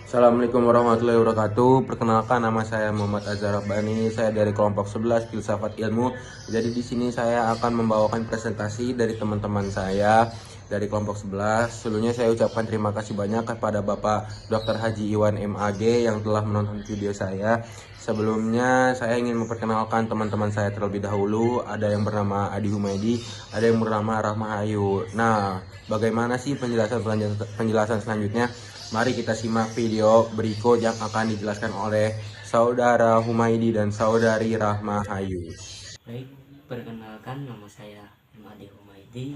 Assalamualaikum warahmatullahi wabarakatuh. Perkenalkan, nama saya Muhammad Azhar Rabbani. Saya dari kelompok 11 Filsafat Ilmu. Jadi di sini saya akan membawakan presentasi dari teman-teman saya dari kelompok 11. Sebelumnya saya ucapkan terima kasih banyak kepada Bapak Dr. Haji Iwan MAG yang telah menonton video saya. Sebelumnya saya ingin memperkenalkan teman-teman saya terlebih dahulu. Ada yang bernama Adi Humaydi, ada yang bernama Rahma Ayu. Nah, bagaimana sih penjelasan selanjutnya? Mari kita simak video berikut yang akan dijelaskan oleh Saudara Humaydi dan Saudari Rahma Hayu. Baik, perkenalkan nama saya Made Humaydi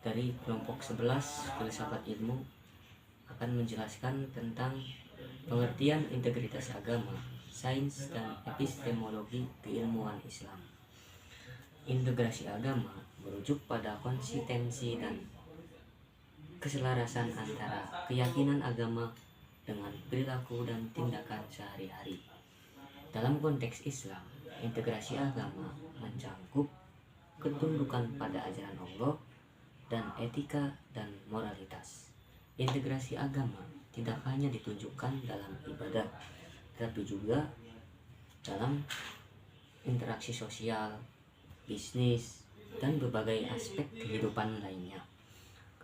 dari kelompok 11 Filsafat Ilmu akan menjelaskan tentang pengertian integritas agama, sains dan epistemologi keilmuan Islam. Integrasi agama merujuk pada konsistensi dan keselarasan antara keyakinan agama dengan perilaku dan tindakan sehari-hari. Dalam konteks Islam, integrasi agama mencakup ketundukan pada ajaran Allah dan etika dan moralitas. Integrasi agama tidak hanya ditunjukkan dalam ibadah, tetapi juga dalam interaksi sosial, bisnis, dan berbagai aspek kehidupan lainnya.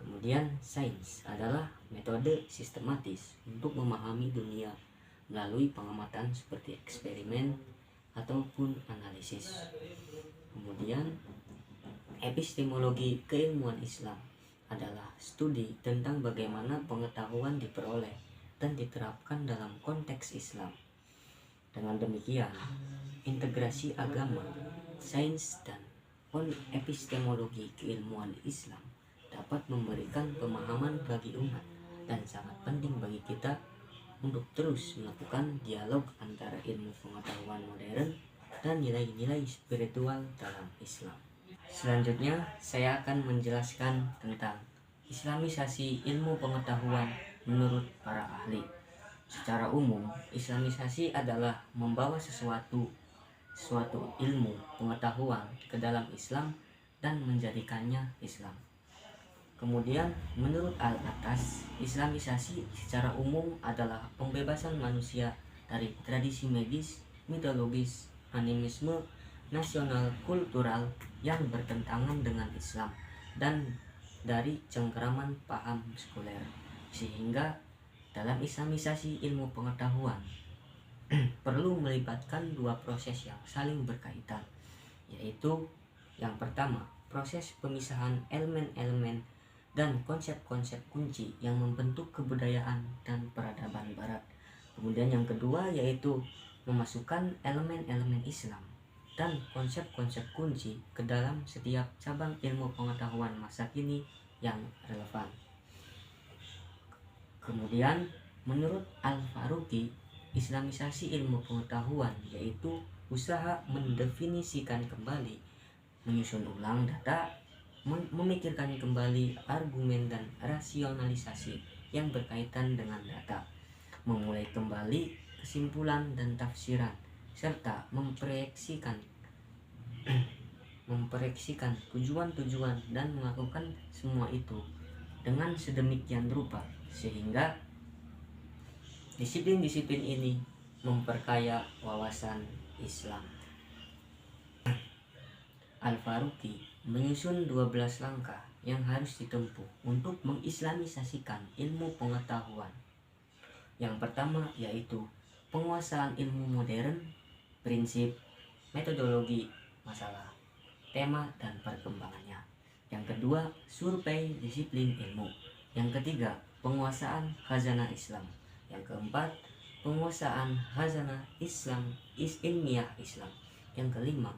Kemudian, sains adalah metode sistematis untuk memahami dunia melalui pengamatan seperti eksperimen ataupun analisis. Kemudian, epistemologi keilmuan Islam adalah studi tentang bagaimana pengetahuan diperoleh dan diterapkan dalam konteks Islam. Dengan demikian, integrasi agama, sains, dan epistemologi keilmuan Islam dapat memberikan pemahaman bagi umat dan sangat penting bagi kita untuk terus melakukan dialog antara ilmu pengetahuan modern dan nilai-nilai spiritual dalam Islam. Selanjutnya, saya akan menjelaskan tentang Islamisasi ilmu pengetahuan menurut para ahli. Secara umum, Islamisasi adalah membawa suatu ilmu pengetahuan ke dalam Islam dan menjadikannya Islam. Kemudian, menurut Al-Atas, Islamisasi secara umum adalah pembebasan manusia dari tradisi medis, mitologis, animisme, nasional, kultural yang bertentangan dengan Islam dan dari cengkeraman paham sekuler. Sehingga dalam Islamisasi ilmu pengetahuan perlu melibatkan dua proses yang saling berkaitan, yaitu yang pertama, proses pemisahan elemen-elemen dan konsep-konsep kunci yang membentuk kebudayaan dan peradaban Barat. Kemudian yang kedua yaitu memasukkan elemen-elemen Islam dan konsep-konsep kunci ke dalam setiap cabang ilmu pengetahuan masa kini yang relevan. Kemudian menurut Al-Faruqi, Islamisasi ilmu pengetahuan yaitu usaha mendefinisikan kembali, menyusun ulang data, memikirkan kembali argumen dan rasionalisasi yang berkaitan dengan data, memulai kembali kesimpulan dan tafsiran, serta memproyeksikan tujuan-tujuan dan melakukan semua itu dengan sedemikian rupa sehingga disiplin-disiplin ini memperkaya wawasan Islam. Al-Faruqi menyusun 12 langkah yang harus ditempuh untuk mengislamisasikan ilmu pengetahuan. Yang pertama yaitu penguasaan ilmu modern, prinsip, metodologi, masalah, tema, dan perkembangannya. Yang kedua, survei disiplin ilmu. Yang ketiga, penguasaan khazanah Islam. Yang keempat, penguasaan khazanah Islam ilmiah Islam. Yang kelima,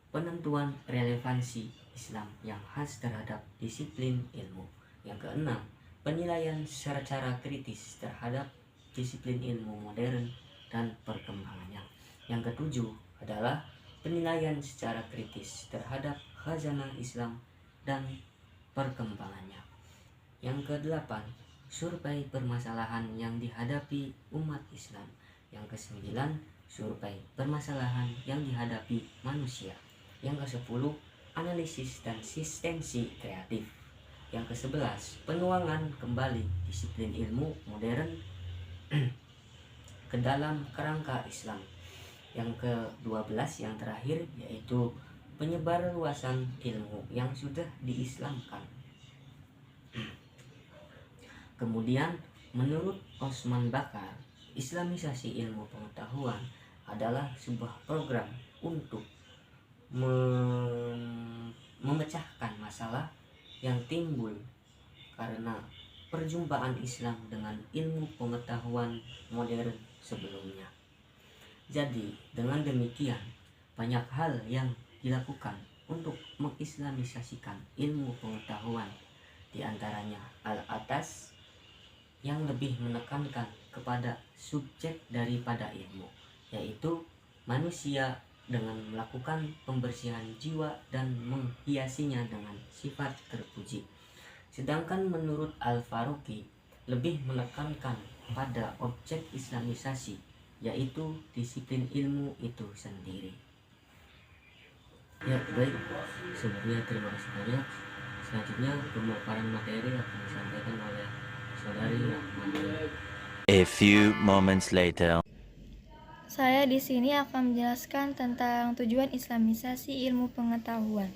penentuan relevansi Islam yang khas terhadap disiplin ilmu. Yang keenam, penilaian secara kritis terhadap disiplin ilmu modern dan perkembangannya. Yang ketujuh adalah penilaian secara kritis terhadap khazanah Islam dan perkembangannya. Yang kedelapan, survei permasalahan yang dihadapi umat Islam. Yang kesembilan, survei permasalahan yang dihadapi manusia. Yang ke-10, analisis dan sistensi kreatif. Yang ke-11, penuangan kembali disiplin ilmu modern ke dalam kerangka Islam. Yang ke-12 yang terakhir yaitu penyebarluasan ilmu yang sudah diislamkan. Kemudian menurut Osman Bakar, Islamisasi ilmu pengetahuan adalah sebuah program untuk memecahkan masalah yang timbul karena perjumpaan Islam dengan ilmu pengetahuan modern sebelumnya. Jadi dengan demikian banyak hal yang dilakukan untuk mengislamisasikan ilmu pengetahuan, di antaranya al-atas yang lebih menekankan kepada subjek daripada ilmu, yaitu manusia dengan melakukan pembersihan jiwa dan menghiasinya dengan sifat terpuji. Sedangkan menurut Al-Faruqi lebih menekankan pada objek islamisasi, yaitu disiplin ilmu itu sendiri. Ya baik, sebelumnya terima kasih banyak. Selanjutnya pemaparan materi akan disampaikan oleh Saudari Rahmani. A few moments later. Saya di sini akan menjelaskan tentang tujuan islamisasi ilmu pengetahuan.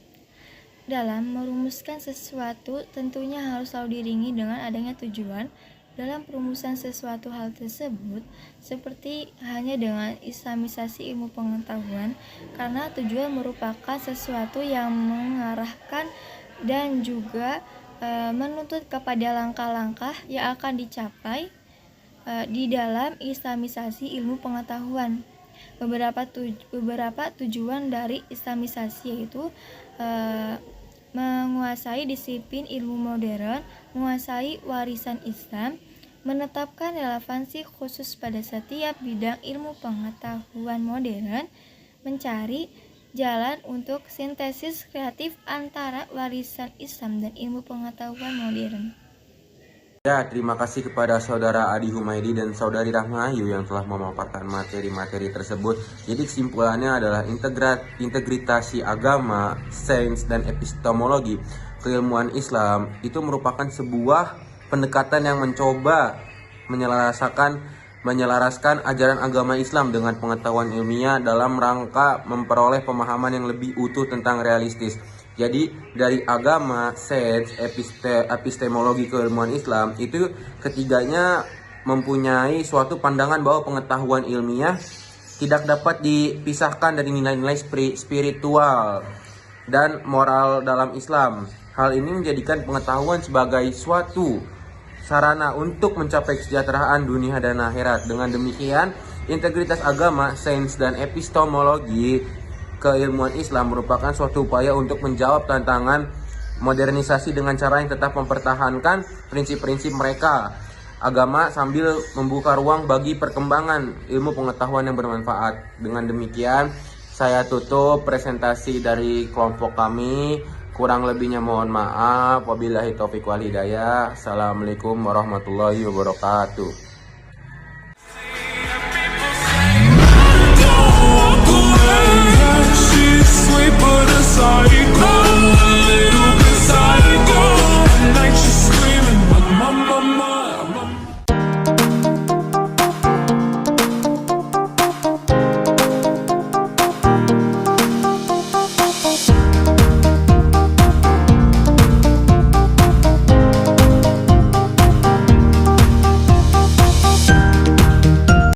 Dalam merumuskan sesuatu, tentunya harus selalu diiringi dengan adanya tujuan. Dalam perumusan sesuatu hal tersebut, seperti hanya dengan islamisasi ilmu pengetahuan, karena tujuan merupakan sesuatu yang mengarahkan dan juga menuntut kepada langkah-langkah yang akan dicapai di dalam islamisasi ilmu pengetahuan. Beberapa tujuan dari islamisasi yaitu menguasai disiplin ilmu modern, menguasai warisan Islam, menetapkan relevansi khusus pada setiap bidang ilmu pengetahuan modern, mencari jalan untuk sintesis kreatif antara warisan Islam dan ilmu pengetahuan modern. Ya, terima kasih kepada Saudara Adi Humaydi dan Saudari Rahmayu yang telah memaparkan materi-materi tersebut. Jadi kesimpulannya adalah integritasi agama, sains, dan epistemologi keilmuan Islam itu merupakan sebuah pendekatan yang mencoba menyelaraskan ajaran agama Islam dengan pengetahuan ilmiah dalam rangka memperoleh pemahaman yang lebih utuh tentang realistis. Jadi dari agama, sains, epistemologi keilmuan Islam itu ketiganya mempunyai suatu pandangan bahwa pengetahuan ilmiah tidak dapat dipisahkan dari nilai-nilai spiritual dan moral dalam Islam. Hal ini menjadikan pengetahuan sebagai suatu sarana untuk mencapai kesejahteraan dunia dan akhirat. Dengan demikian, integritas agama, sains, dan epistemologi keilmuan Islam merupakan suatu upaya untuk menjawab tantangan modernisasi dengan cara yang tetap mempertahankan prinsip-prinsip mereka agama sambil membuka ruang bagi perkembangan ilmu pengetahuan yang bermanfaat. Dengan demikian, saya tutup presentasi dari kelompok kami. Kurang lebihnya mohon maaf. Wabillahi taufiq wal hidayah. Assalamualaikum warahmatullahi wabarakatuh.